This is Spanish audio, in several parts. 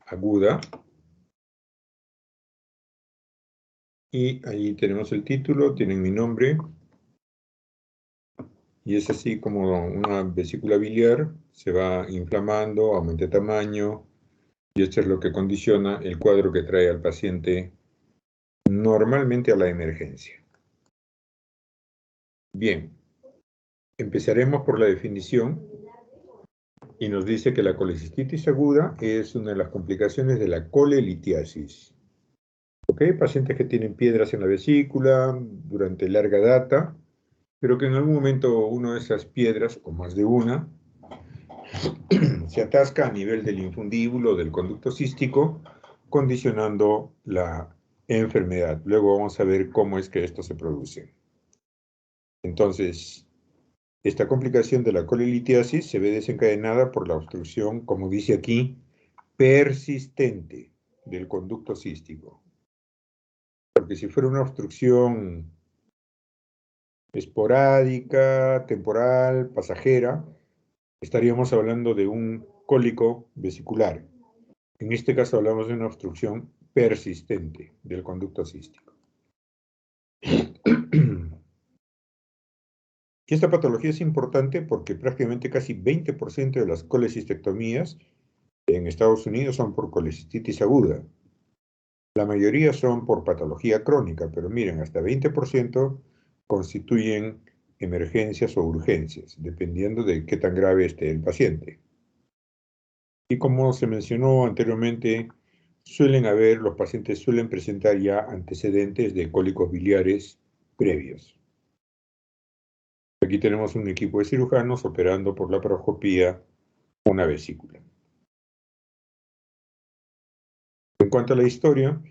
aguda. Y ahí tenemos el título, tienen mi nombre. Y es así como una vesícula biliar se va inflamando, aumenta de tamaño, y esto es lo que condiciona el cuadro que trae al paciente normalmente a la emergencia. Bien, empezaremos por la definición y nos dice que la colecistitis aguda es una de las complicaciones de la colelitiasis. ¿Ok? Pacientes que tienen piedras en la vesícula durante larga data, pero que en algún momento una de esas piedras, o más de una, se atasca a nivel del infundíbulo, del conducto cístico, condicionando la enfermedad. Luego vamos a ver cómo es que esto se produce. Entonces, esta complicación de la colelitiasis se ve desencadenada por la obstrucción, como dice aquí, persistente del conducto cístico. Porque si fuera una obstrucción esporádica, temporal, pasajera, estaríamos hablando de un cólico vesicular. En este caso hablamos de una obstrucción persistente del conducto cístico. Y esta patología es importante porque prácticamente casi 20% de las colecistectomías en Estados Unidos son por colecistitis aguda. La mayoría son por patología crónica, pero miren, hasta 20% constituyen emergencias o urgencias, dependiendo de qué tan grave esté el paciente. Y como se mencionó anteriormente, los pacientes suelen presentar ya antecedentes de cólicos biliares previos. Aquí tenemos un equipo de cirujanos operando por laparoscopía una vesícula. En cuanto a la historia,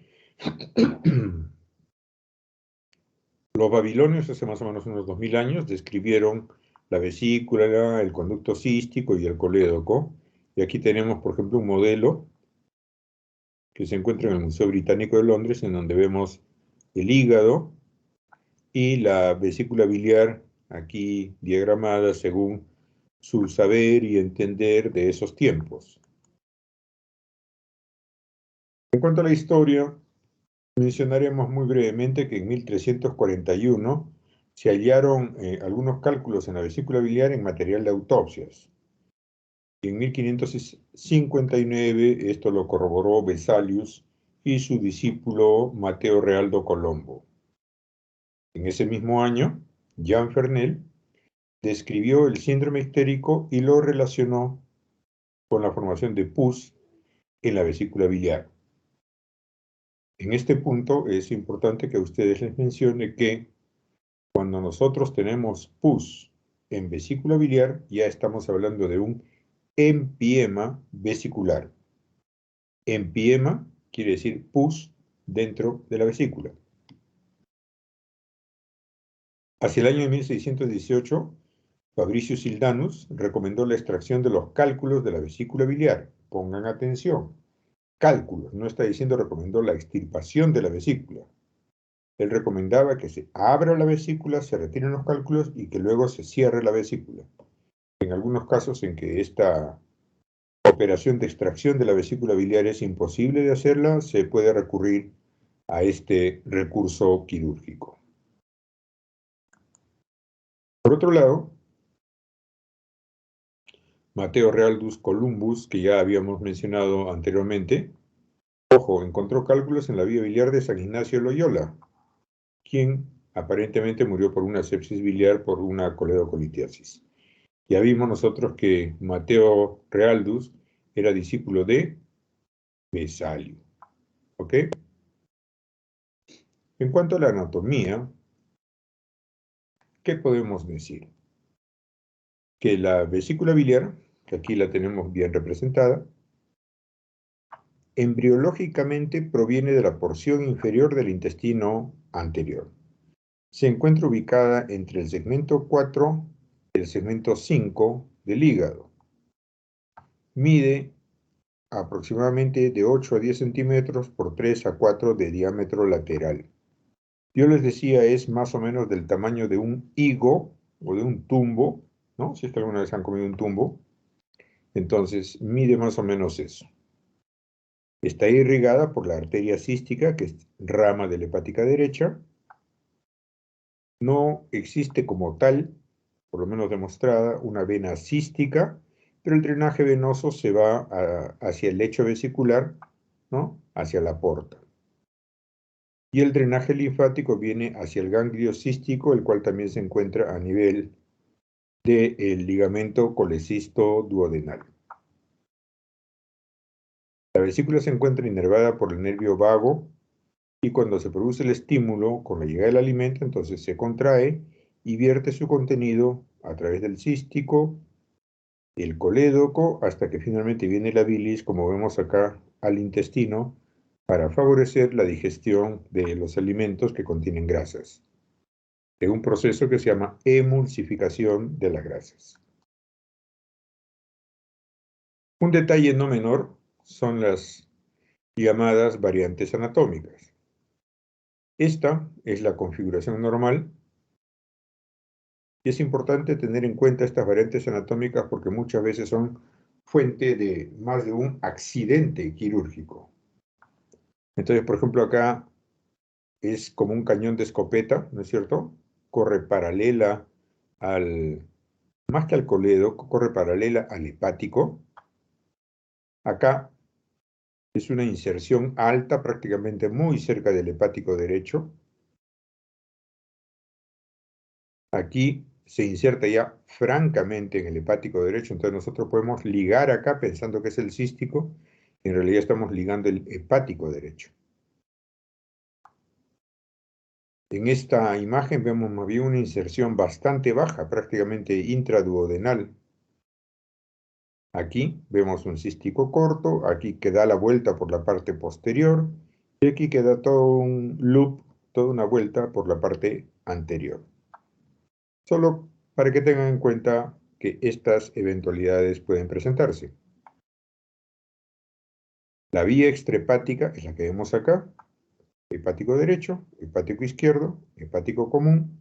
los babilonios hace más o menos unos 2000 años describieron la vesícula, el conducto cístico y el colédoco. Y aquí tenemos, por ejemplo, un modelo que se encuentra en el Museo Británico de Londres, en donde vemos el hígado y la vesícula biliar aquí diagramada según su saber y entender de esos tiempos. En cuanto a la historia, mencionaremos muy brevemente que en 1341 se hallaron algunos cálculos en la vesícula biliar en material de autopsias. Y en 1559 esto lo corroboró Vesalius y su discípulo Mateo Realdo Colombo. En ese mismo año, Jean Fernel describió el síndrome histérico y lo relacionó con la formación de pus en la vesícula biliar. En este punto es importante que a ustedes les mencione que cuando nosotros tenemos pus en vesícula biliar, ya estamos hablando de un empiema vesicular. Empiema quiere decir pus dentro de la vesícula. Hacia el año 1618, Fabricius Sildanus recomendó la extracción de los cálculos de la vesícula biliar. Pongan atención. Cálculos, no está diciendo recomendó la extirpación de la vesícula. Él recomendaba que se abra la vesícula, se retiren los cálculos y que luego se cierre la vesícula. En algunos casos en que esta operación de extracción de la vesícula biliar es imposible de hacerla, se puede recurrir a este recurso quirúrgico. Por otro lado, Mateo Realdus Columbus, que ya habíamos mencionado anteriormente, encontró cálculos en la vía biliar de San Ignacio de Loyola, quien aparentemente murió por una sepsis biliar por una coledocolitiasis. Ya vimos nosotros que Mateo Realdus era discípulo de Vesalio. ¿Ok? En cuanto a la anatomía, ¿qué podemos decir? Que la vesícula biliar, que aquí la tenemos bien representada, embriológicamente proviene de la porción inferior del intestino anterior. Se encuentra ubicada entre el segmento 4 y el segmento 5 del hígado. Mide aproximadamente de 8 a 10 centímetros por 3 a 4 de diámetro lateral. Yo les decía, es más o menos del tamaño de un higo o de un tumbo, ¿no? Si es que alguna vez han comido un tumbo, entonces mide más o menos eso. Está irrigada por la arteria cística, que es rama de la hepática derecha. No existe como tal, por lo menos demostrada, una vena cística, pero el drenaje venoso se va hacia el lecho vesicular, ¿no? Hacia la porta. Y el drenaje linfático viene hacia el ganglio cístico, el cual también se encuentra a nivel del ligamento colecisto duodenal. La vesícula se encuentra inervada por el nervio vago y cuando se produce el estímulo con la llegada del alimento, entonces se contrae y vierte su contenido a través del cístico, el colédoco, hasta que finalmente viene la bilis, como vemos acá, al intestino, para favorecer la digestión de los alimentos que contienen grasas, en un proceso que se llama emulsificación de las grasas. Un detalle no menor son las llamadas variantes anatómicas. Esta es la configuración normal y es importante tener en cuenta estas variantes anatómicas porque muchas veces son fuente de más de un accidente quirúrgico. Entonces, por ejemplo, acá es como un cañón de escopeta, ¿no es cierto? Corre paralela más que al colédoco, corre paralela al hepático. Acá es una inserción alta, prácticamente muy cerca del hepático derecho. Aquí se inserta ya francamente en el hepático derecho, entonces nosotros podemos ligar acá pensando que es el cístico, y en realidad estamos ligando el hepático derecho. En esta imagen vemos más bien una inserción bastante baja, prácticamente intraduodenal. Aquí vemos un cístico corto, aquí que da la vuelta por la parte posterior, y aquí que da todo un loop, toda una vuelta por la parte anterior. Solo para que tengan en cuenta que estas eventualidades pueden presentarse. La vía extrahepática es la que vemos acá, hepático derecho, hepático izquierdo, hepático común.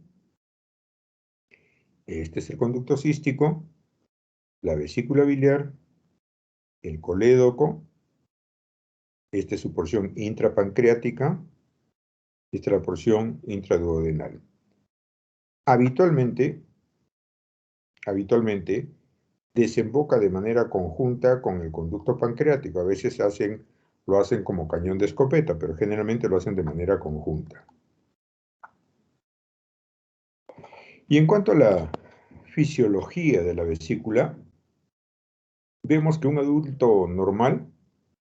Este es el conducto cístico, la vesícula biliar, el colédoco, esta es su porción intrapancreática, esta es la porción intraduodenal. Habitualmente desemboca de manera conjunta con el conducto pancreático. A veces lo hacen como cañón de escopeta, pero generalmente lo hacen de manera conjunta. Y en cuanto a la fisiología de la vesícula, vemos que un adulto normal,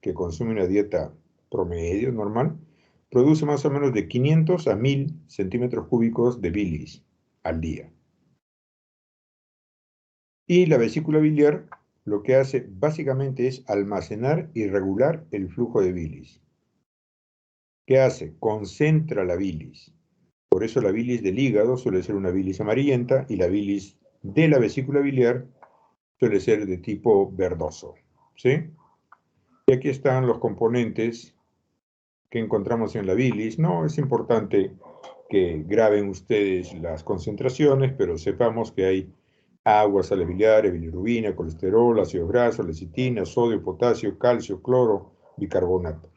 que consume una dieta promedio normal, produce más o menos de 500 a 1000 centímetros cúbicos de bilis al día. Y la vesícula biliar lo que hace básicamente es almacenar y regular el flujo de bilis. ¿Qué hace? Concentra la bilis. Por eso la bilis del hígado suele ser una bilis amarillenta y la bilis de la vesícula biliar suele ser de tipo verdoso, ¿sí? Y aquí están los componentes que encontramos en la bilis. No es importante que graben ustedes las concentraciones, pero sepamos que hay agua, sales biliares, bilirrubina, colesterol, ácidos grasos, lecitina, sodio, potasio, calcio, cloro, bicarbonato.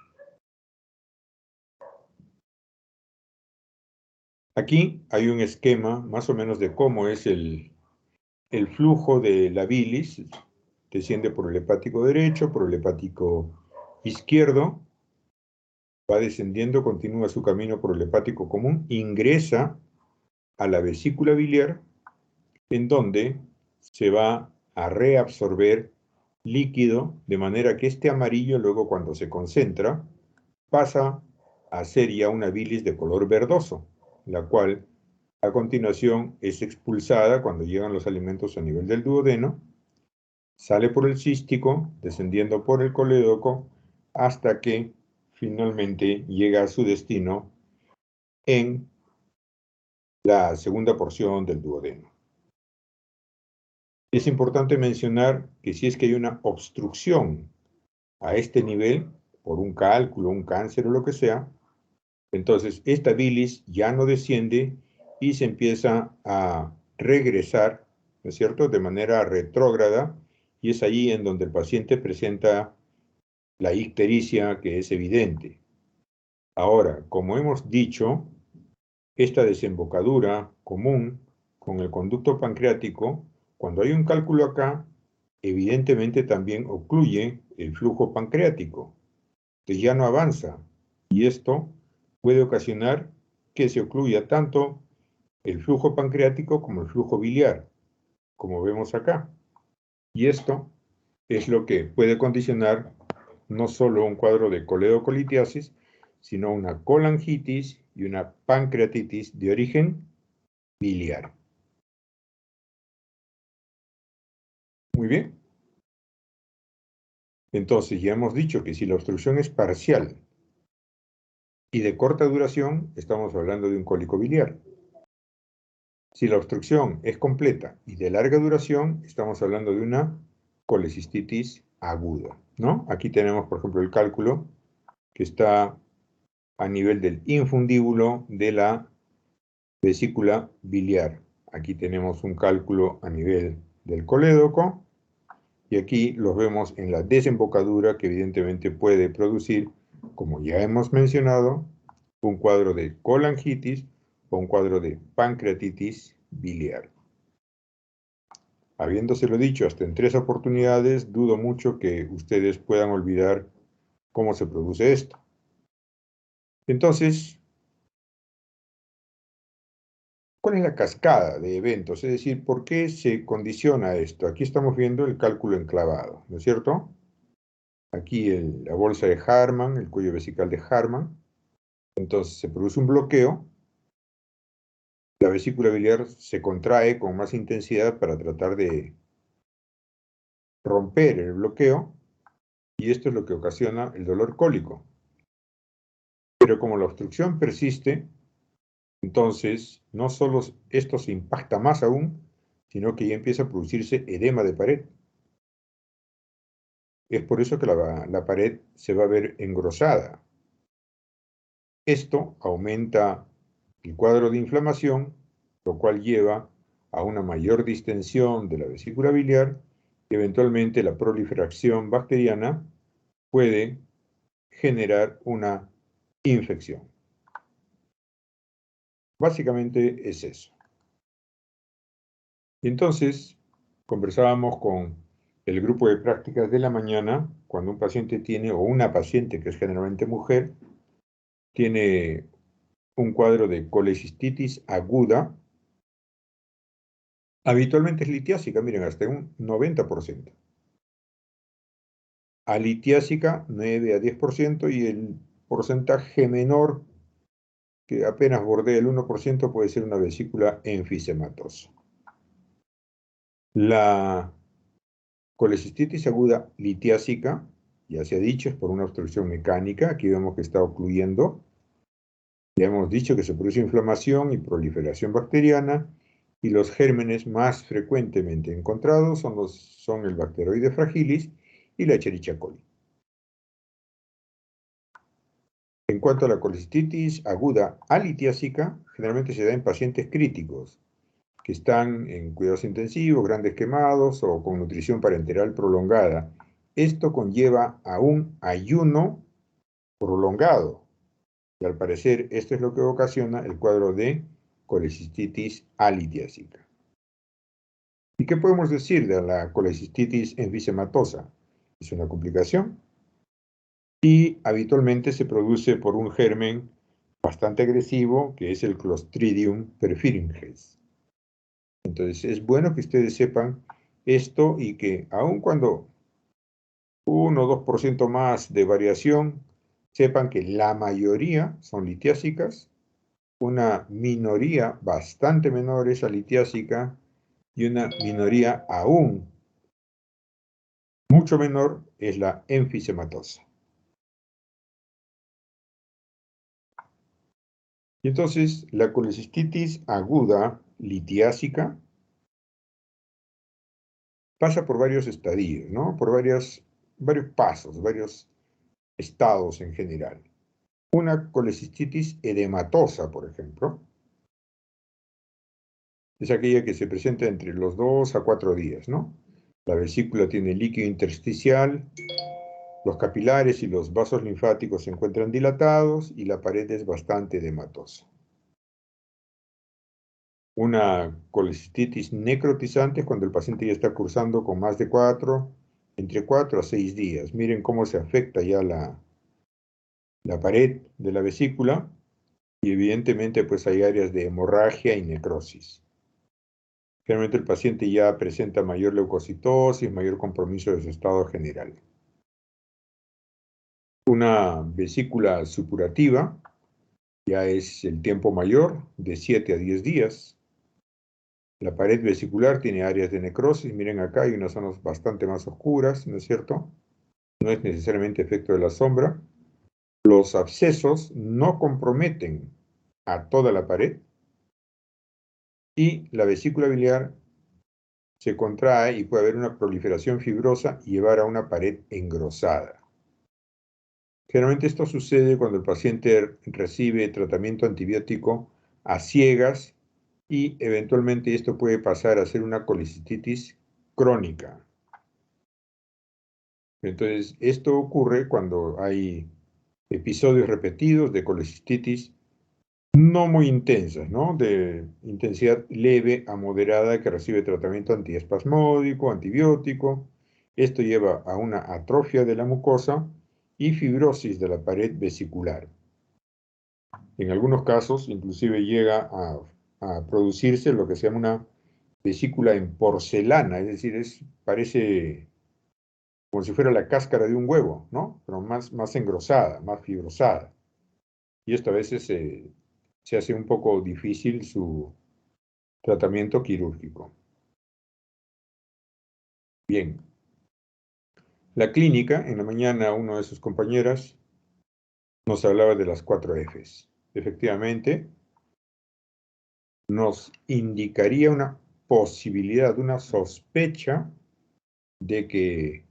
Aquí hay un esquema más o menos de cómo es el flujo de la bilis. Desciende por el hepático derecho, por el hepático izquierdo, va descendiendo, continúa su camino por el hepático común, ingresa a la vesícula biliar, en donde se va a reabsorber líquido, de manera que este amarillo luego cuando se concentra pasa a ser ya una bilis de color verdoso, la cual a continuación es expulsada cuando llegan los alimentos a nivel del duodeno, sale por el cístico, descendiendo por el colédoco, hasta que finalmente llega a su destino en la segunda porción del duodeno. Es importante mencionar que si es que hay una obstrucción a este nivel, por un cálculo, un cáncer o lo que sea, entonces esta bilis ya no desciende y se empieza a regresar, ¿no es cierto?, de manera retrógrada, y es allí en donde el paciente presenta la ictericia, que es evidente. Ahora, como hemos dicho, esta desembocadura común con el conducto pancreático, cuando hay un cálculo acá, evidentemente también ocluye el flujo pancreático, que ya no avanza, y esto puede ocasionar que se ocluya tanto el flujo pancreático como el flujo biliar, como vemos acá. Y esto es lo que puede condicionar no solo un cuadro de coledocolitiasis, sino una colangitis y una pancreatitis de origen biliar. Muy bien. Entonces ya hemos dicho que si la obstrucción es parcial y de corta duración, estamos hablando de un cólico biliar. Si la obstrucción es completa y de larga duración, estamos hablando de una colecistitis aguda, ¿no? Aquí tenemos, por ejemplo, el cálculo que está a nivel del infundíbulo de la vesícula biliar. Aquí tenemos un cálculo a nivel del colédoco y aquí los vemos en la desembocadura que evidentemente puede producir, como ya hemos mencionado, un cuadro de colangitis o un cuadro de pancreatitis biliar. Habiéndoselo dicho hasta en 3 oportunidades, dudo mucho que ustedes puedan olvidar cómo se produce esto. Entonces, ¿cuál es la cascada de eventos? Es decir, ¿por qué se condiciona esto? Aquí estamos viendo el cálculo enclavado, ¿no es cierto? Aquí la bolsa de Harman, el cuello vesical de Harman. Entonces se produce un bloqueo. La vesícula biliar se contrae con más intensidad para tratar de romper el bloqueo. Y esto es lo que ocasiona el dolor cólico. Pero como la obstrucción persiste, entonces no solo esto se impacta más aún, sino que ya empieza a producirse edema de pared. Es por eso que la pared se va a ver engrosada. Esto aumenta el cuadro de inflamación, lo cual lleva a una mayor distensión de la vesícula biliar y eventualmente la proliferación bacteriana puede generar una infección. Básicamente es eso. Y entonces conversábamos con el grupo de prácticas de la mañana cuando un paciente tiene, o una paciente que es generalmente mujer, tiene un cuadro de colecistitis aguda. Habitualmente es litiásica, miren, hasta un 90%. Alitiásica, 9 a 10%, y el porcentaje menor, que apenas bordea el 1%, puede ser una vesícula enfisematosa. La colecistitis aguda litiásica, ya se ha dicho, es por una obstrucción mecánica. Aquí vemos que está ocluyendo. Ya hemos dicho que se produce inflamación y proliferación bacteriana, y los gérmenes más frecuentemente encontrados son el Bacteroides fragilis y la Escherichia coli. En cuanto a la colecistitis aguda alitiásica, generalmente se da en pacientes críticos, que están en cuidados intensivos, grandes quemados o con nutrición parenteral prolongada. Esto conlleva a un ayuno prolongado. Y al parecer, esto es lo que ocasiona el cuadro de colecistitis alitiásica. ¿Y qué podemos decir de la colecistitis enfisematosa? Es una complicación y habitualmente se produce por un germen bastante agresivo, que es el Clostridium perfringens. Entonces, es bueno que ustedes sepan esto y que aun cuando 1 o 2% más de variación, sepan que la mayoría son litiásicas, una minoría bastante menor es alitiásica y una minoría aún mucho menor es la enfisematosa. Y entonces, la colecistitis aguda litiásica pasa por varios estadios, ¿no? Por varios pasos, varios estados en general. Una colecistitis edematosa, por ejemplo, es aquella que se presenta entre los 2 a 4 días, ¿no? La vesícula tiene líquido intersticial, Los capilares y los vasos linfáticos se encuentran dilatados y la pared es bastante edematosa. Una colecistitis necrotizante es cuando el paciente ya está cursando con más de entre 4 a 6 días. Miren cómo se afecta ya la pared de la vesícula y evidentemente pues hay áreas de hemorragia y necrosis. Generalmente el paciente ya presenta mayor leucocitosis, mayor compromiso de su estado general. Una vesícula supurativa ya es el tiempo mayor, de 7 a 10 días. La pared vesicular tiene áreas de necrosis. Miren acá, hay unas zonas bastante más oscuras, ¿no es cierto? No es necesariamente efecto de la sombra. Los abscesos no comprometen a toda la pared y la vesícula biliar se contrae y puede haber una proliferación fibrosa y llevar a una pared engrosada. Generalmente esto sucede cuando el paciente recibe tratamiento antibiótico a ciegas y eventualmente esto puede pasar a ser una colecistitis crónica. Entonces, esto ocurre cuando hay episodios repetidos de colecistitis no muy intensas, ¿no? De intensidad leve a moderada que recibe tratamiento antiespasmódico, antibiótico. Esto lleva a una atrofia de la mucosa y fibrosis de la pared vesicular. En algunos casos, inclusive llega a producirse lo que se llama una vesícula en porcelana, es decir, parece como si fuera la cáscara de un huevo, ¿no? Pero más engrosada, más fibrosada. Y esto a veces se hace un poco difícil su tratamiento quirúrgico. Bien. La clínica, en la mañana, una de sus compañeras nos hablaba de las 4 Fs. Efectivamente, nos indicaría una posibilidad, una sospecha de que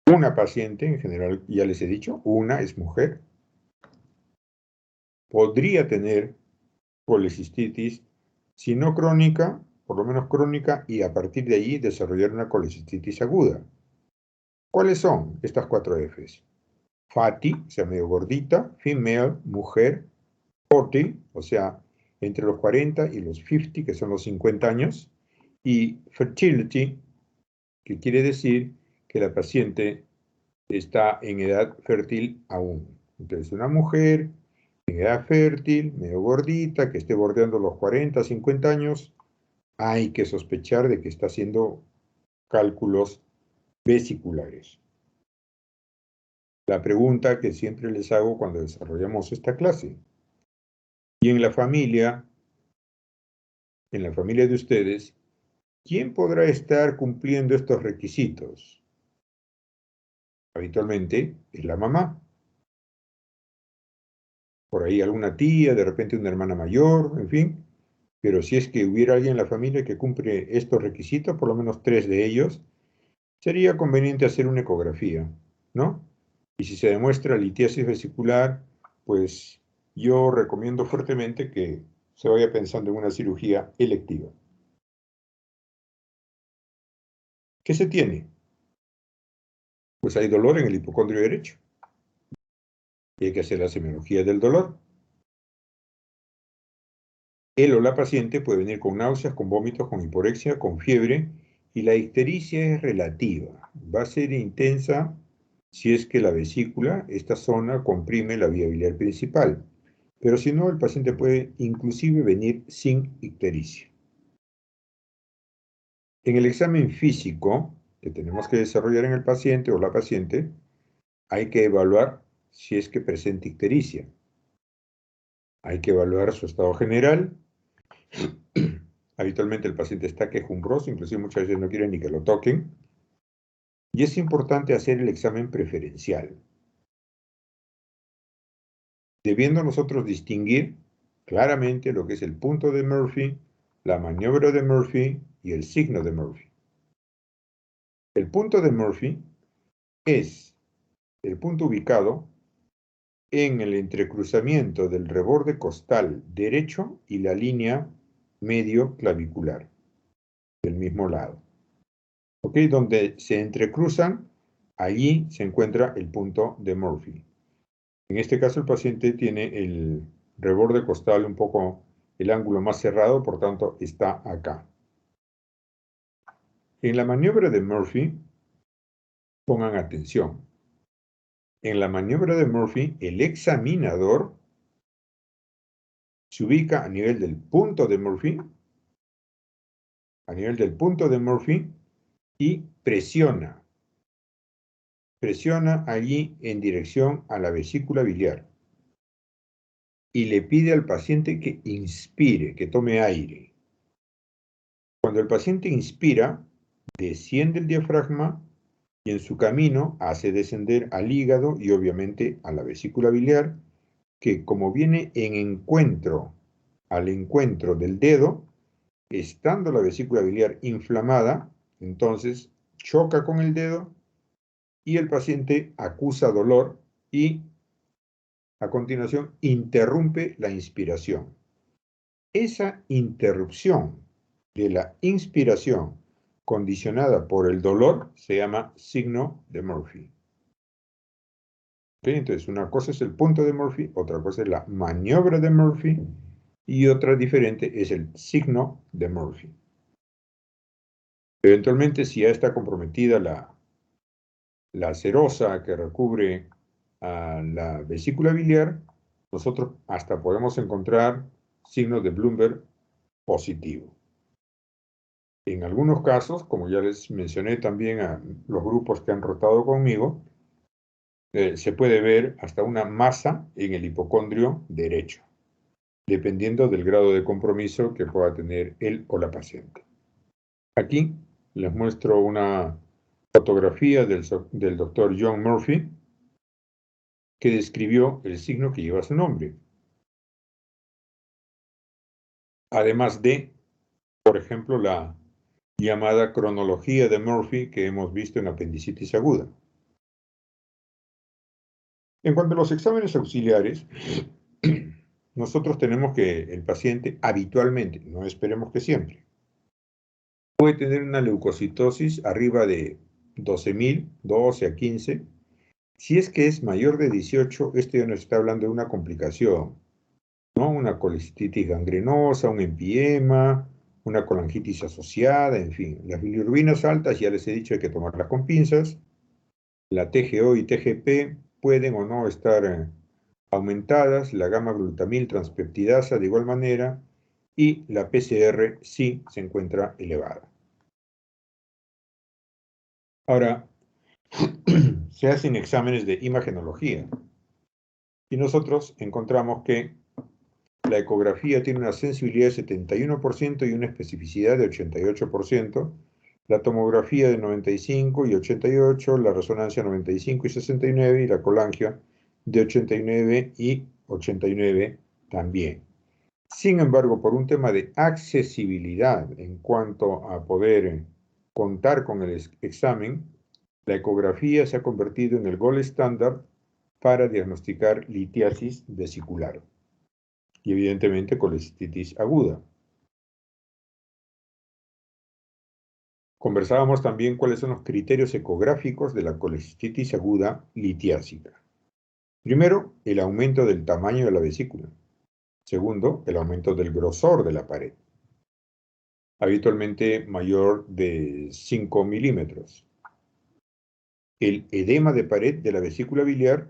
una paciente, en general ya les he dicho, una es mujer, podría tener colecistitis, si no crónica, por lo menos crónica, y a partir de allí desarrollar una colecistitis aguda. ¿Cuáles son estas 4 Fs? Fatty, o sea, medio gordita, female, mujer, 40, o sea, entre los 40 y los 50, que son los 50 años, y fertility, que quiere decir que la paciente está en edad fértil aún. Entonces, una mujer en edad fértil, medio gordita, que esté bordeando los 40, 50 años, hay que sospechar de que está haciendo cálculos vesiculares. La pregunta que siempre les hago cuando desarrollamos esta clase. Y en la familia de ustedes, ¿quién podrá estar cumpliendo estos requisitos? Habitualmente es la mamá. Por ahí alguna tía, de repente una hermana mayor, en fin. Pero si es que hubiera alguien en la familia que cumple estos requisitos, por lo menos 3 de ellos, sería conveniente hacer una ecografía, ¿no? Y si se demuestra litiasis vesicular, pues yo recomiendo fuertemente que se vaya pensando en una cirugía electiva. ¿Qué se tiene? Pues hay dolor en el hipocondrio derecho y hay que hacer la semiología del dolor. Él o la paciente puede venir con náuseas, con vómitos, con hiporexia, con fiebre, y la ictericia es relativa. Va a ser intensa si es que la vesícula, esta zona, comprime la vía biliar principal. Pero si no, el paciente puede inclusive venir sin ictericia. En el examen físico que tenemos que desarrollar en el paciente o la paciente, hay que evaluar si es que presenta ictericia. Hay que evaluar su estado general. Habitualmente el paciente está quejumbroso, inclusive muchas veces no quiere ni que lo toquen. Y es importante hacer el examen preferencial, debiendo nosotros distinguir claramente lo que es el punto de Murphy, la maniobra de Murphy y el signo de Murphy. El punto de Murphy es el punto ubicado en el entrecruzamiento del reborde costal derecho y la línea medio clavicular del mismo lado. ¿Ok? Donde se entrecruzan allí se encuentra el punto de Murphy. En este caso el paciente tiene el reborde costal un poco, el ángulo más cerrado, por tanto está acá. En la maniobra de Murphy, pongan atención. En la maniobra de Murphy, el examinador se ubica a nivel del punto de Murphy, y presiona allí en dirección a la vesícula biliar y le pide al paciente que inspire, que tome aire. Cuando el paciente inspira, desciende el diafragma y en su camino hace descender al hígado y obviamente a la vesícula biliar, que como viene al encuentro del dedo, estando la vesícula biliar inflamada, entonces choca con el dedo y el paciente acusa dolor y a continuación interrumpe la inspiración. Esa interrupción de la inspiración condicionada por el dolor se llama signo de Murphy. ¿Okay? Entonces, una cosa es el punto de Murphy, otra cosa es la maniobra de Murphy y otra diferente es el signo de Murphy. Eventualmente, si ya está comprometida la serosa que recubre a la vesícula biliar, nosotros hasta podemos encontrar signos de Bloomberg positivo. En algunos casos, como ya les mencioné también a los grupos que han rotado conmigo, se puede ver hasta una masa en el hipocondrio derecho, dependiendo del grado de compromiso que pueda tener él o la paciente. Aquí les muestro una fotografía del doctor John Murphy, que describió el signo que lleva su nombre. Además de, por ejemplo, la llamada cronología de Murphy que hemos visto en apendicitis aguda. En cuanto a los exámenes auxiliares, nosotros tenemos que el paciente habitualmente, no esperemos que siempre, puede tener una leucocitosis arriba de 12.000, 12 a 15. Si es que es mayor de 18, esto ya nos está hablando de una complicación, ¿no? Una colecistitis gangrenosa, un empiema, una colangitis asociada, en fin. Las bilirrubinas altas, ya les he dicho, hay que tomarlas con pinzas. La TGO y TGP pueden o no estar aumentadas, la gamma-glutamil transpeptidasa de igual manera, y la PCR sí se encuentra elevada. Ahora, se hacen exámenes de imagenología y nosotros encontramos que la ecografía tiene una sensibilidad de 71% y una especificidad de 88%, la tomografía de 95 y 88, la resonancia 95 y 69 y la colangio de 89 y 89 también. Sin embargo, por un tema de accesibilidad en cuanto a poder contar con el examen, la ecografía se ha convertido en el gold estándar para diagnosticar litiasis vesicular y evidentemente colecistitis aguda. Conversábamos también cuáles son los criterios ecográficos de la colecistitis aguda litiásica. Primero, el aumento del tamaño de la vesícula. Segundo, el aumento del grosor de la pared, habitualmente mayor de 5 milímetros. El edema de pared de la vesícula biliar,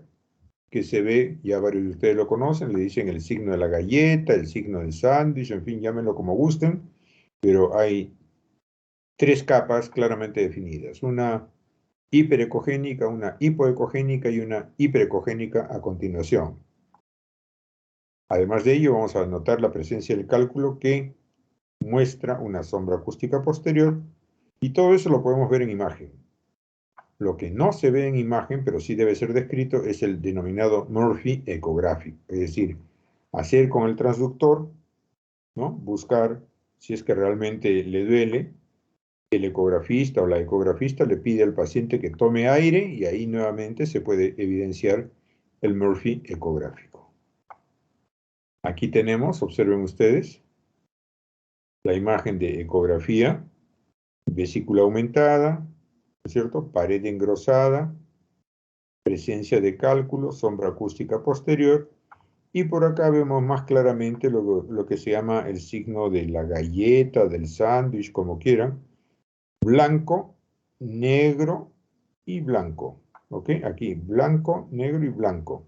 que se ve, ya varios de ustedes lo conocen, le dicen el signo de la galleta, el signo del sándwich, en fin, llámenlo como gusten, pero hay tres capas claramente definidas, una hiperecogénica, una hipoecogénica y una hiperecogénica a continuación. Además de ello, vamos a notar la presencia del cálculo que muestra una sombra acústica posterior y todo eso lo podemos ver en imagen. Lo que no se ve en imagen, pero sí debe ser descrito, es el denominado Murphy ecográfico, es decir, hacer con el transductor, ¿no? Buscar si es que realmente le duele. El ecografista o la ecografista le pide al paciente que tome aire y ahí nuevamente se puede evidenciar el Murphy ecográfico. Aquí tenemos, observen ustedes, la imagen de ecografía, vesícula aumentada, es cierto? Pared engrosada, presencia de cálculo, sombra acústica posterior, y por acá vemos más claramente lo que se llama el signo de la galleta, del sándwich, como quieran. Blanco, negro y blanco. ¿Ok? Aquí, blanco, negro y blanco.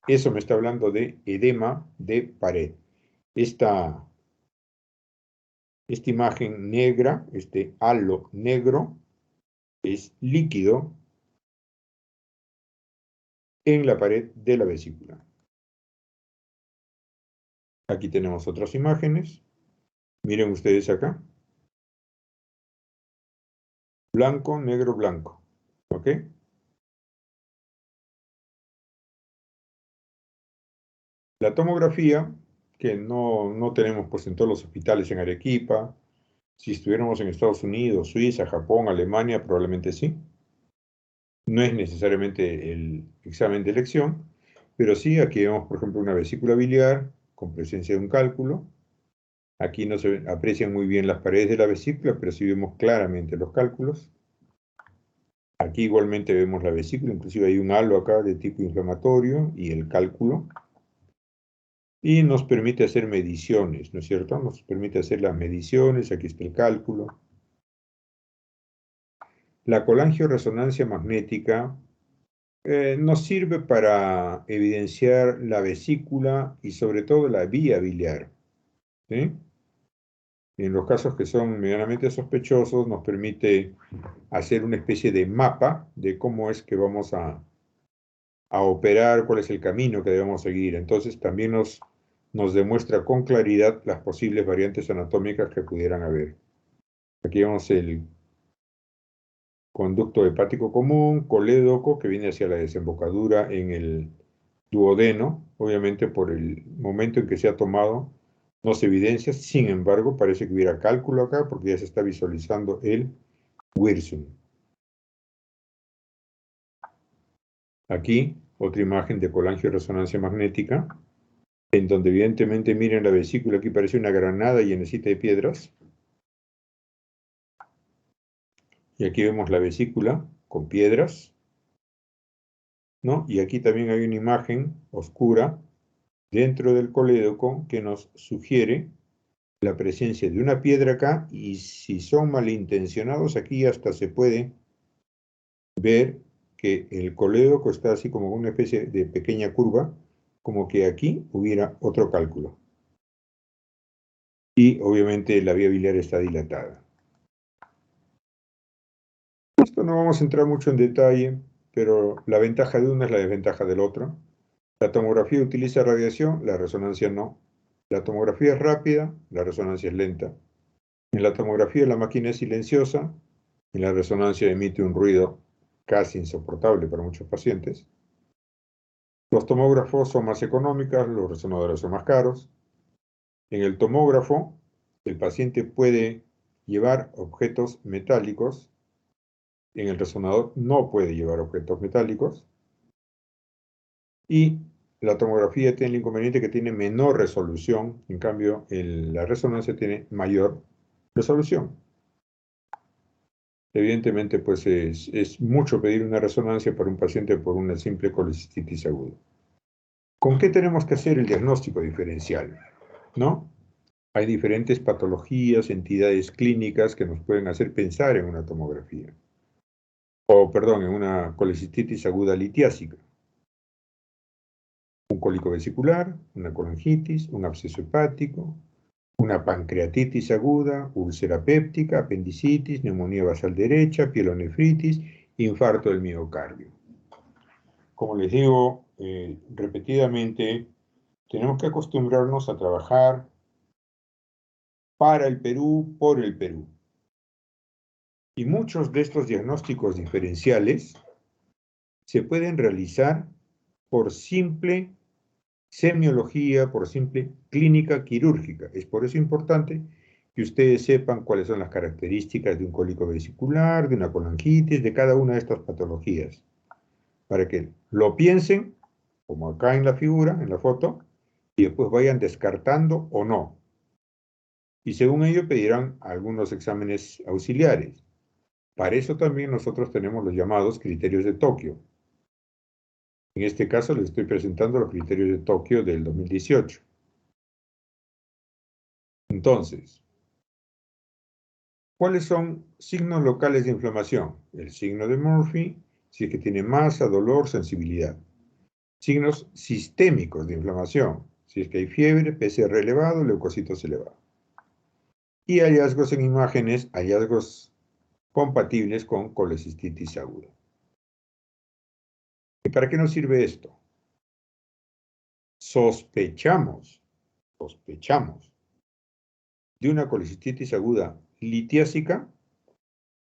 Eso me está hablando de edema de pared. Esta imagen negra, este halo negro, es líquido en la pared de la vesícula. Aquí tenemos otras imágenes. Miren ustedes acá. Blanco, negro, blanco. ¿Ok? La tomografía, que no tenemos pues en todos los hospitales en Arequipa. Si estuviéramos en Estados Unidos, Suiza, Japón, Alemania, probablemente sí. No es necesariamente el examen de elección, pero sí, aquí vemos, por ejemplo, una vesícula biliar con presencia de un cálculo. Aquí no se aprecian muy bien las paredes de la vesícula, pero sí vemos claramente los cálculos. Aquí igualmente vemos la vesícula, inclusive hay un halo acá de tipo inflamatorio y el cálculo. Y nos permite hacer mediciones, ¿no es cierto? Nos permite hacer las mediciones, aquí está el cálculo. La colangioresonancia magnética nos sirve para evidenciar la vesícula y sobre todo la vía biliar, ¿sí? En los casos que son medianamente sospechosos, nos permite hacer una especie de mapa de cómo es que vamos a operar, cuál es el camino que debemos seguir. Entonces también nos demuestra con claridad las posibles variantes anatómicas que pudieran haber. Aquí vemos el conducto hepático común, colédoco, que viene hacia la desembocadura en el duodeno. Obviamente por el momento en que se ha tomado no se evidencia, sin embargo parece que hubiera cálculo acá porque ya se está visualizando el Wirsum. Aquí otra imagen de colangioresonancia magnética, en donde evidentemente miren la vesícula, aquí parece una granada llenecita de piedras. Y aquí vemos la vesícula con piedras, ¿no? Y aquí también hay una imagen oscura dentro del colédoco que nos sugiere la presencia de una piedra acá, y si son malintencionados, aquí hasta se puede ver que el colédoco está así como una especie de pequeña curva, como que aquí hubiera otro cálculo. Y obviamente la vía biliar está dilatada. Esto no vamos a entrar mucho en detalle, pero la ventaja de uno es la desventaja del otro. La tomografía utiliza radiación, la resonancia no. La tomografía es rápida, la resonancia es lenta. En la tomografía la máquina es silenciosa, en la resonancia emite un ruido casi insoportable para muchos pacientes. Los tomógrafos son más económicos, los resonadores son más caros. En el tomógrafo, el paciente puede llevar objetos metálicos. En el resonador no puede llevar objetos metálicos. Y la tomografía tiene el inconveniente que tiene menor resolución, en cambio la resonancia tiene mayor resolución. Evidentemente, pues es mucho pedir una resonancia para un paciente por una simple colecistitis aguda. ¿Con qué tenemos que hacer el diagnóstico diferencial? ¿No? Hay diferentes patologías, entidades clínicas que nos pueden hacer pensar en una tomografía. En una colecistitis aguda litiásica. Un cólico vesicular, una colangitis, un absceso hepático, una pancreatitis aguda, úlcera péptica, apendicitis, neumonía basal derecha, pielonefritis, infarto del miocardio. Como les digo repetidamente, tenemos que acostumbrarnos a trabajar para el Perú, por el Perú. Y muchos de estos diagnósticos diferenciales se pueden realizar por simple semiología, por simple clínica quirúrgica. Es por eso importante que ustedes sepan cuáles son las características de un cólico vesicular, de una colangitis, de cada una de estas patologías, para que lo piensen, como acá en la figura, en la foto, y después vayan descartando o no. Y según ello pedirán algunos exámenes auxiliares. Para eso también nosotros tenemos los llamados criterios de Tokio. En este caso les estoy presentando los criterios de Tokio del 2018. Entonces, ¿cuáles son signos locales de inflamación? El signo de Murphy, si es que tiene masa, dolor, sensibilidad. Signos sistémicos de inflamación, si es que hay fiebre, PCR elevado, leucocitos elevados. Y hallazgos en imágenes, hallazgos compatibles con colecistitis aguda. ¿Y para qué nos sirve esto? Sospechamos de una colecistitis aguda litiásica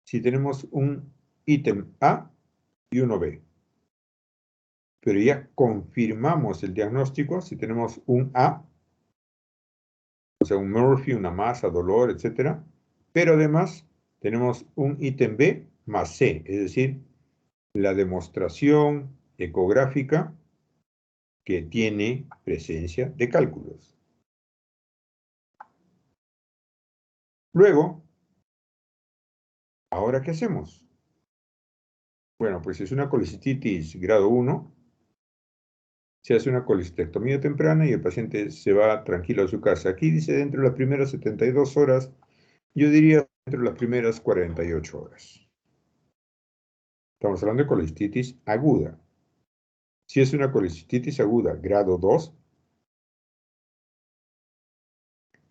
si tenemos un ítem A y uno B. Pero ya confirmamos el diagnóstico si tenemos un A, o sea, un Murphy, una masa, dolor, etc. Pero además tenemos un ítem B más C, es decir, la demostración ecográfica que tiene presencia de cálculos. Luego, ¿ahora qué hacemos? Bueno, pues es una colecistitis grado 1, se hace una colecistectomía temprana y el paciente se va tranquilo a su casa. Aquí dice dentro de las primeras 72 horas, yo diría dentro de las primeras 48 horas. Estamos hablando de colecistitis aguda. Si es una colecistitis aguda grado 2,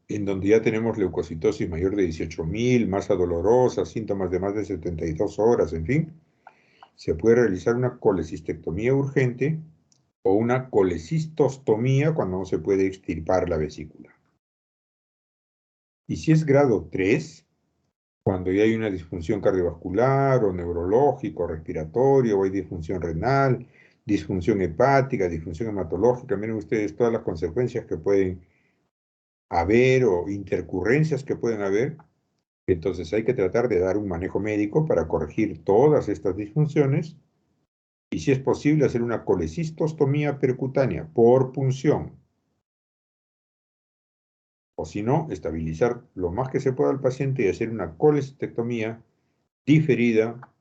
en donde ya tenemos leucocitosis mayor de 18.000, masa dolorosa, síntomas de más de 72 horas, en fin, se puede realizar una colecistectomía urgente o una colecistostomía cuando no se puede extirpar la vesícula. Y si es grado 3, cuando ya hay una disfunción cardiovascular o neurológica o respiratoria, o hay disfunción renal, disfunción hepática, disfunción hematológica, miren ustedes todas las consecuencias que pueden haber o intercurrencias que pueden haber, entonces hay que tratar de dar un manejo médico para corregir todas estas disfunciones y si es posible hacer una colecistostomía percutánea por punción. O si no, estabilizar lo más que se pueda al paciente y hacer una colecistectomía diferida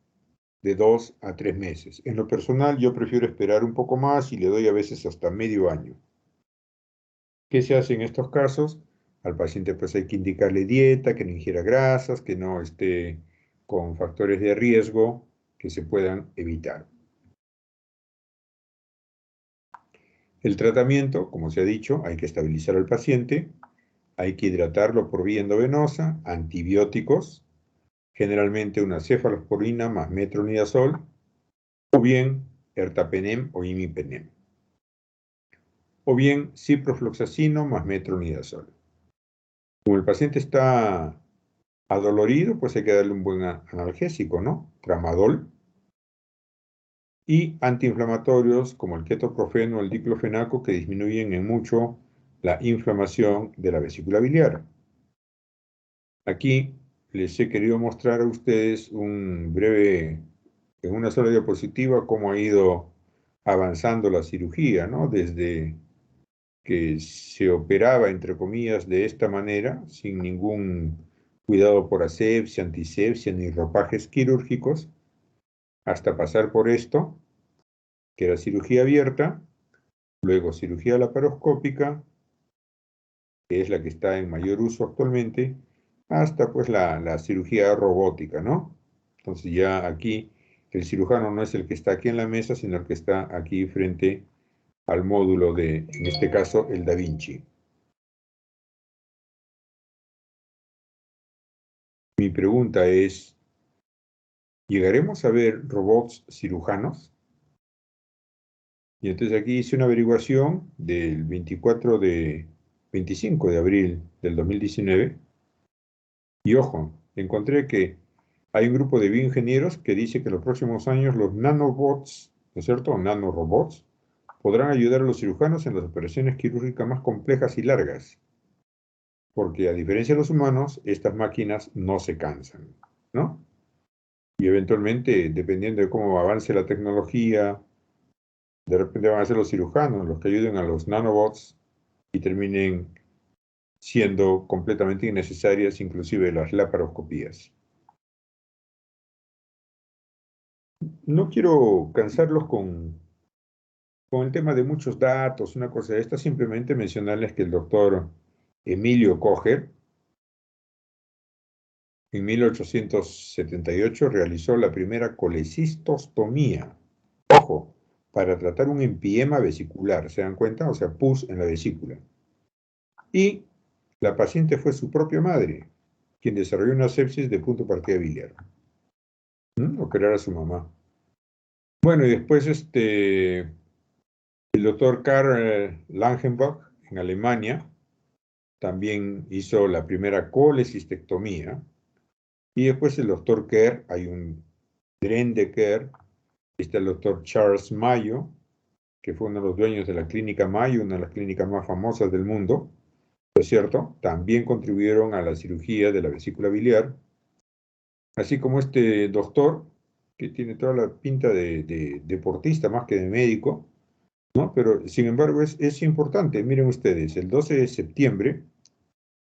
de 2 a 3 meses. En lo personal, yo prefiero esperar un poco más y le doy a veces hasta medio año. ¿Qué se hace en estos casos? Al paciente pues hay que indicarle dieta, que no ingiera grasas, que no esté con factores de riesgo que se puedan evitar. El tratamiento, como se ha dicho, hay que estabilizar al paciente, hay que hidratarlo por vía endovenosa, antibióticos, generalmente una cefalosporina más metronidazol, o bien ertapenem o imipenem, o bien ciprofloxacino más metronidazol. Como el paciente está adolorido, pues hay que darle un buen analgésico, ¿no? Tramadol. Y antiinflamatorios como el ketoprofeno o el diclofenaco que disminuyen en mucho la inflamación de la vesícula biliar. Aquí les he querido mostrar a ustedes un breve, en una sola diapositiva, cómo ha ido avanzando la cirugía, ¿no? Desde que se operaba, entre comillas, de esta manera, sin ningún cuidado por asepsia, antisepsia, ni ropajes quirúrgicos, hasta pasar por esto, que era cirugía abierta, luego cirugía laparoscópica, que es la que está en mayor uso actualmente, hasta pues la cirugía robótica, ¿no? Entonces ya aquí el cirujano no es el que está aquí en la mesa, sino el que está aquí frente al módulo de, en este caso, el Da Vinci. Mi pregunta es, ¿llegaremos a ver robots cirujanos? Y entonces aquí hice una averiguación del 25 de abril del 2019, y ojo, encontré que hay un grupo de bioingenieros que dice que en los próximos años los nanobots, ¿no es cierto?, nanorobots, podrán ayudar a los cirujanos en las operaciones quirúrgicas más complejas y largas, porque a diferencia de los humanos, estas máquinas no se cansan, ¿no? Y eventualmente, dependiendo de cómo avance la tecnología, de repente van a ser los cirujanos los que ayuden a los nanobots y terminen siendo completamente innecesarias inclusive las laparoscopías. No quiero cansarlos con el tema de muchos datos, una cosa de esta, simplemente mencionarles que el doctor Emilio Kocher en 1878 realizó la primera colecistostomía, ojo, para tratar un empiema vesicular, ¿se dan cuenta? O sea, pus en la vesícula. Y la paciente fue su propia madre, quien desarrolló una sepsis de punto partida biliar. Operar a su mamá. Bueno, y después el doctor Karl Langenbach en Alemania también hizo la primera colecistectomía. Y después el doctor Kerr, hay un tren de Kerr, está el doctor Charles Mayo, que fue uno de los dueños de la clínica Mayo, una de las clínicas más famosas del mundo, ¿no es cierto? También contribuyeron a la cirugía de la vesícula biliar, así como este doctor, que tiene toda la pinta de deportista más que de médico, ¿no? Pero sin embargo es importante, miren ustedes, el 12 de septiembre,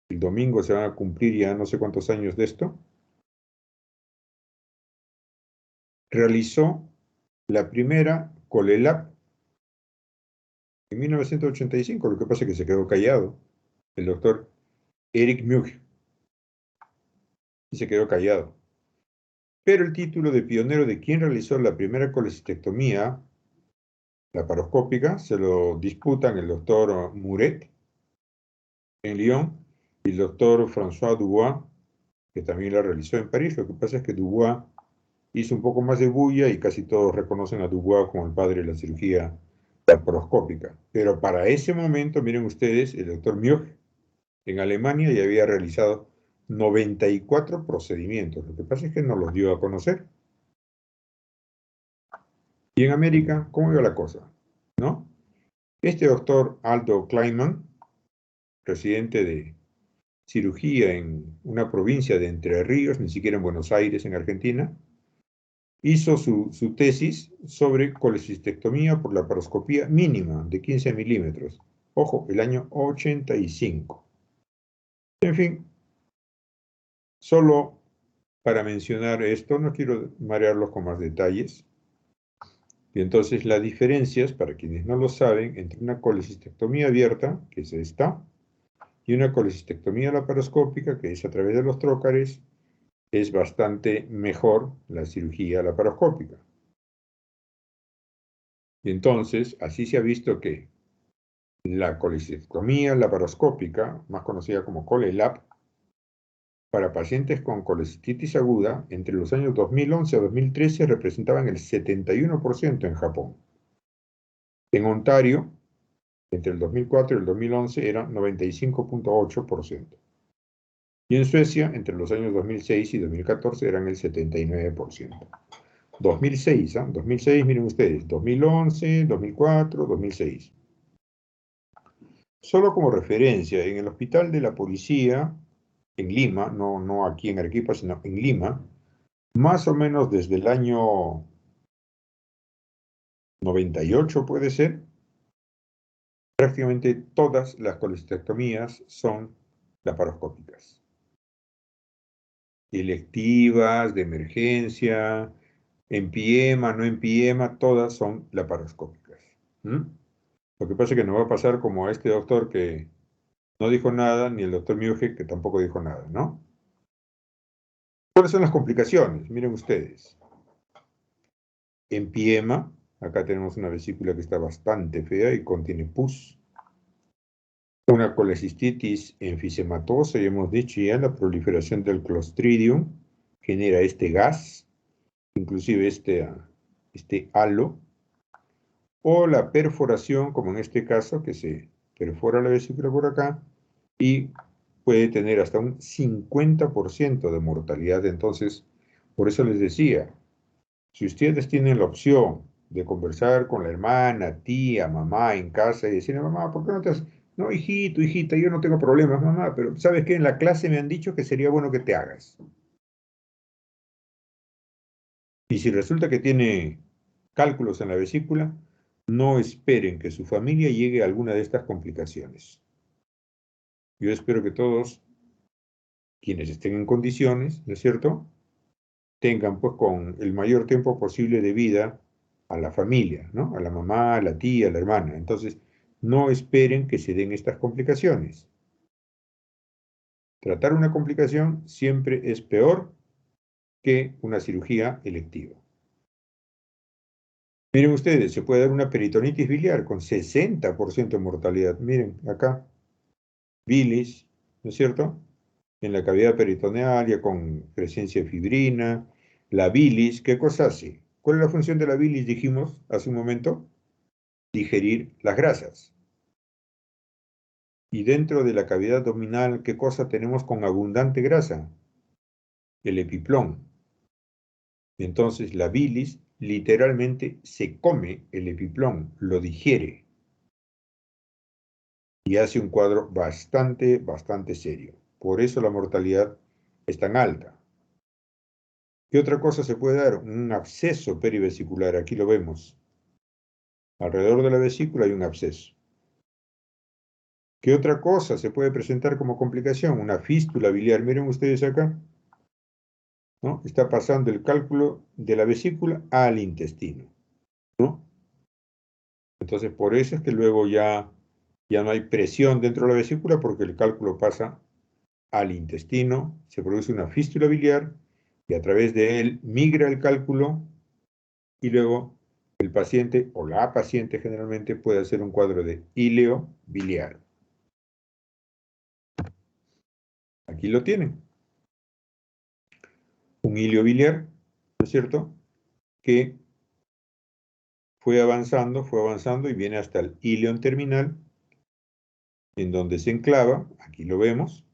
el domingo se van a cumplir ya no sé cuántos años de esto, realizó la primera COLELAP en 1985, lo que pasa es que se quedó callado, el doctor Eric Muge, y se quedó callado. Pero el título de pionero de quien realizó la primera colecistectomía laparoscópica se lo disputan el doctor Muret en Lyon y el doctor François Dubois, que también la realizó en París. Lo que pasa es que Dubois hizo un poco más de bulla y casi todos reconocen a Dubois como el padre de la cirugía laparoscópica. Pero para ese momento, miren ustedes, el doctor Muge en Alemania ya había realizado 94 procedimientos. Lo que pasa es que no los dio a conocer. Y en América, ¿cómo iba la cosa? ¿No? Este doctor Aldo Kleinman, residente de cirugía en una provincia de Entre Ríos, ni siquiera en Buenos Aires, en Argentina, hizo su tesis sobre colecistectomía por laparoscopía mínima de 15 milímetros. Ojo, el año 85. En fin, solo para mencionar esto, no quiero marearlos con más detalles. Y entonces las diferencias, para quienes no lo saben, entre una colecistectomía abierta, que es esta, y una colecistectomía laparoscópica, que es a través de los trócares, es bastante mejor la cirugía laparoscópica. Y entonces, así se ha visto que la colecistectomía laparoscópica, más conocida como COLELAP, para pacientes con colecistitis aguda, entre los años 2011 a 2013 representaban el 71% en Japón. En Ontario, entre el 2004 y el 2011 era 95.8%. Y en Suecia, entre los años 2006 y 2014 eran el 79%. 2006, ¿eh? 2006, miren ustedes, 2011, 2004, 2006. Solo como referencia, en el hospital de la policía, en Lima, no aquí en Arequipa, sino en Lima, más o menos desde el año 98 puede ser, prácticamente todas las colecistectomías son laparoscópicas. Electivas, de emergencia, empiema, no empiema, todas son laparoscópicas. Lo que pasa es que nos va a pasar como a este doctor que no dijo nada, ni el doctor Muge que tampoco dijo nada, ¿no? ¿Cuáles son las complicaciones? Miren ustedes. Empiema, acá tenemos una vesícula que está bastante fea y contiene pus. Una colecistitis enfisematosa, ya hemos dicho ya, la proliferación del Clostridium genera este gas, inclusive este halo, o la perforación, como en este caso, que se perfora la vesícula por acá y puede tener hasta un 50% de mortalidad. Entonces, por eso les decía, si ustedes tienen la opción de conversar con la hermana, tía, mamá en casa y decirle, mamá, ¿por qué no te haces? No, hijito, hijita, yo no tengo problemas, mamá, pero ¿sabes qué? En la clase me han dicho que sería bueno que te hagas. Y si resulta que tiene cálculos en la vesícula, no esperen que su familia llegue a alguna de estas complicaciones. Yo espero que todos quienes estén en condiciones, ¿no es cierto?, tengan pues con el mayor tiempo posible de vida a la familia, ¿no? A la mamá, a la tía, a la hermana. Entonces, no esperen que se den estas complicaciones. Tratar una complicación siempre es peor que una cirugía electiva. Miren ustedes, se puede dar una peritonitis biliar con 60% de mortalidad. Miren, acá, bilis, ¿no es cierto? En la cavidad peritoneal, ya con presencia de fibrina. La bilis, ¿qué cosa hace? ¿Cuál es la función de la bilis? Dijimos hace un momento, digerir las grasas. Y dentro de la cavidad abdominal, ¿qué cosa tenemos con abundante grasa? El epiplón. Entonces la bilis literalmente se come el epiplón, lo digiere y hace un cuadro bastante serio. Por eso la mortalidad es tan alta. ¿Qué otra cosa se puede dar? Un absceso perivesicular, aquí lo vemos. Alrededor de la vesícula hay un absceso. ¿Qué otra cosa se puede presentar como complicación? Una fístula biliar. Miren ustedes acá, ¿no? Está pasando el cálculo de la vesícula al intestino, ¿no? Entonces, por eso es que luego ya no hay presión dentro de la vesícula porque el cálculo pasa al intestino, se produce una fístula biliar y a través de él migra el cálculo y luego el paciente o la paciente generalmente puede hacer un cuadro de íleo biliar. Aquí lo tienen. Un íleo biliar, ¿no es cierto? Que fue avanzando y viene hasta el íleon terminal, en donde se enclava, aquí lo vemos,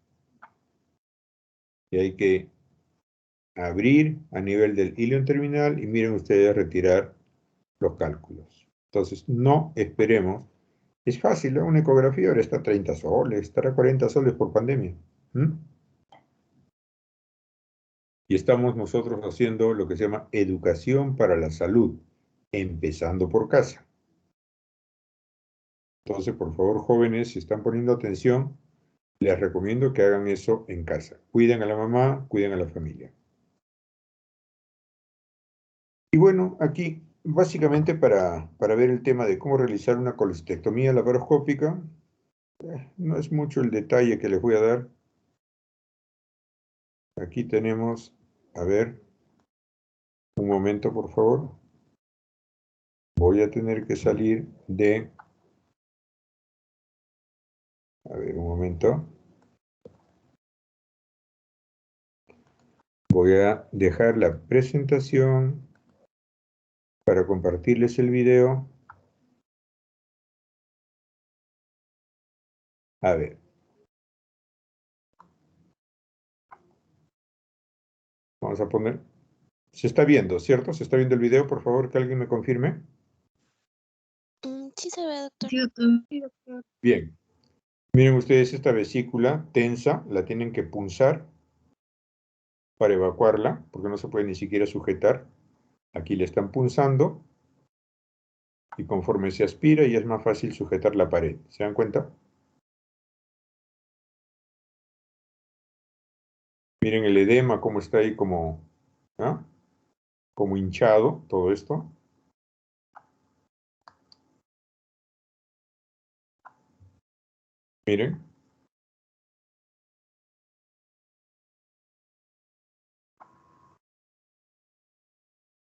y hay que abrir a nivel del íleon terminal y miren ustedes retirar los cálculos. Entonces, no esperemos. Es fácil, ¿no? Una ecografía ahora está a 30 soles, estará a 40 soles por pandemia. Y estamos nosotros haciendo lo que se llama educación para la salud, empezando por casa. Entonces, por favor, jóvenes, si están poniendo atención, les recomiendo que hagan eso en casa. Cuiden a la mamá, cuiden a la familia. Y bueno, aquí básicamente para ver el tema de cómo realizar una colestectomía laparoscópica, no es mucho el detalle que les voy a dar. Aquí tenemos, a ver, un momento por favor. Voy a tener que salir de, a ver, un momento. Voy a dejar la presentación para compartirles el video. A ver. Vamos a poner. Se está viendo, ¿cierto? ¿Se está viendo el video? Por favor, que alguien me confirme. Sí se ve, doctor. Sí, doctor. Bien. Miren ustedes esta vesícula tensa, la tienen que punzar para evacuarla, porque no se puede ni siquiera sujetar. Aquí le están punzando y conforme se aspira ya es más fácil sujetar la pared. ¿Se dan cuenta? Miren el edema, cómo está ahí como, ¿ah? Como hinchado todo esto. Miren.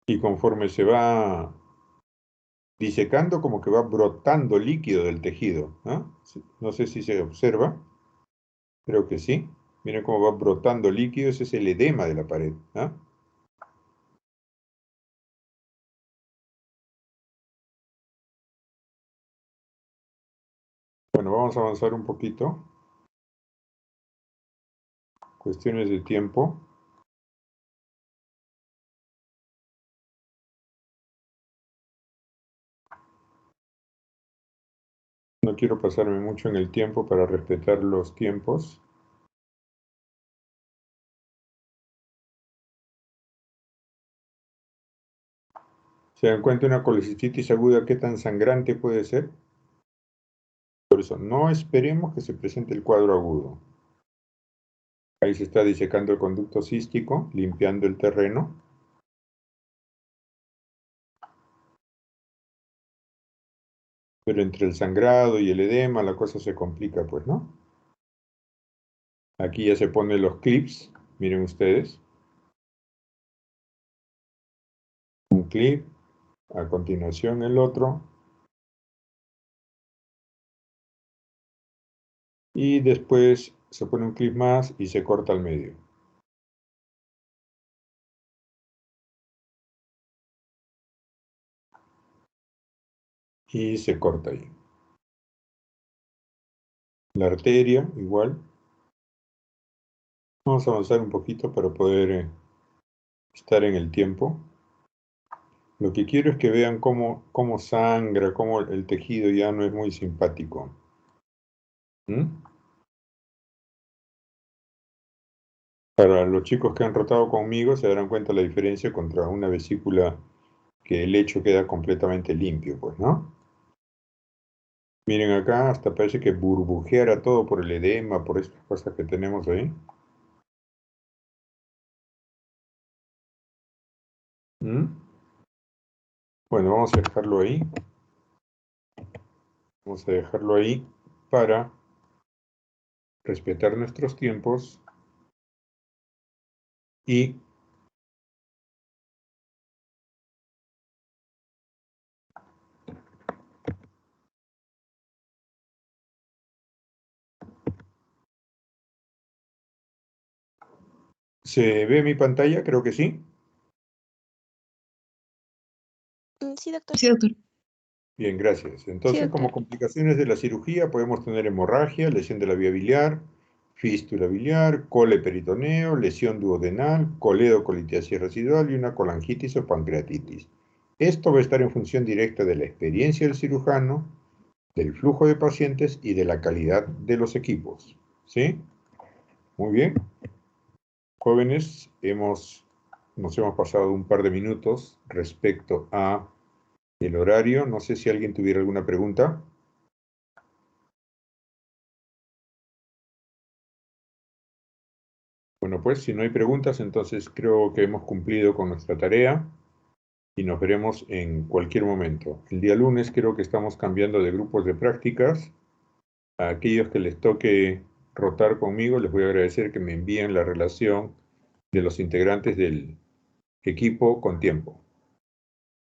Y conforme se va disecando, como que va brotando líquido del tejido. No sé si se observa. Creo que sí. Miren cómo va brotando líquido. Ese es el edema de la pared. Bueno, vamos a avanzar un poquito. Cuestiones de tiempo. No quiero pasarme mucho en el tiempo para respetar los tiempos. ¿Se dan cuenta una colecistitis aguda qué tan sangrante puede ser? Por eso, no esperemos que se presente el cuadro agudo. Ahí se está disecando el conducto cístico, limpiando el terreno. Pero entre el sangrado y el edema la cosa se complica, pues, ¿no? Aquí ya se ponen los clips, miren ustedes. Un clip, a continuación el otro. Y después se pone un clip más y se corta al medio. Y se corta ahí. La arteria, igual. Vamos a avanzar un poquito para poder estar en el tiempo. Lo que quiero es que vean cómo sangra, cómo el tejido ya no es muy simpático. ¿Mm? Para los chicos que han rotado conmigo se darán cuenta la diferencia contra una vesícula que el lecho queda completamente limpio, pues, ¿no? Miren acá, hasta parece que burbujeara todo por el edema, por estas cosas que tenemos ahí. ¿Mm? Bueno, vamos a dejarlo ahí. Vamos a dejarlo ahí para respetar nuestros tiempos y ¿se ve mi pantalla? Creo que sí. Sí, doctor. Sí, doctor. Bien, gracias. Entonces, Sí, doctor. como complicaciones de la cirugía, podemos tener hemorragia, lesión de la vía biliar, fístula biliar, coleperitoneo, lesión duodenal, coledocolitis residual y una colangitis o pancreatitis. Esto va a estar en función directa de la experiencia del cirujano, del flujo de pacientes y de la calidad de los equipos. ¿Sí? Muy bien. Jóvenes, nos hemos pasado un par de minutos respecto a el horario. No sé si alguien tuviera alguna pregunta. Bueno, pues si no hay preguntas, entonces creo que hemos cumplido con nuestra tarea y nos veremos en cualquier momento. El día lunes creo que estamos cambiando de grupos de prácticas. A aquellos que les toque rotar conmigo, les voy a agradecer que me envíen la relación de los integrantes del equipo con tiempo.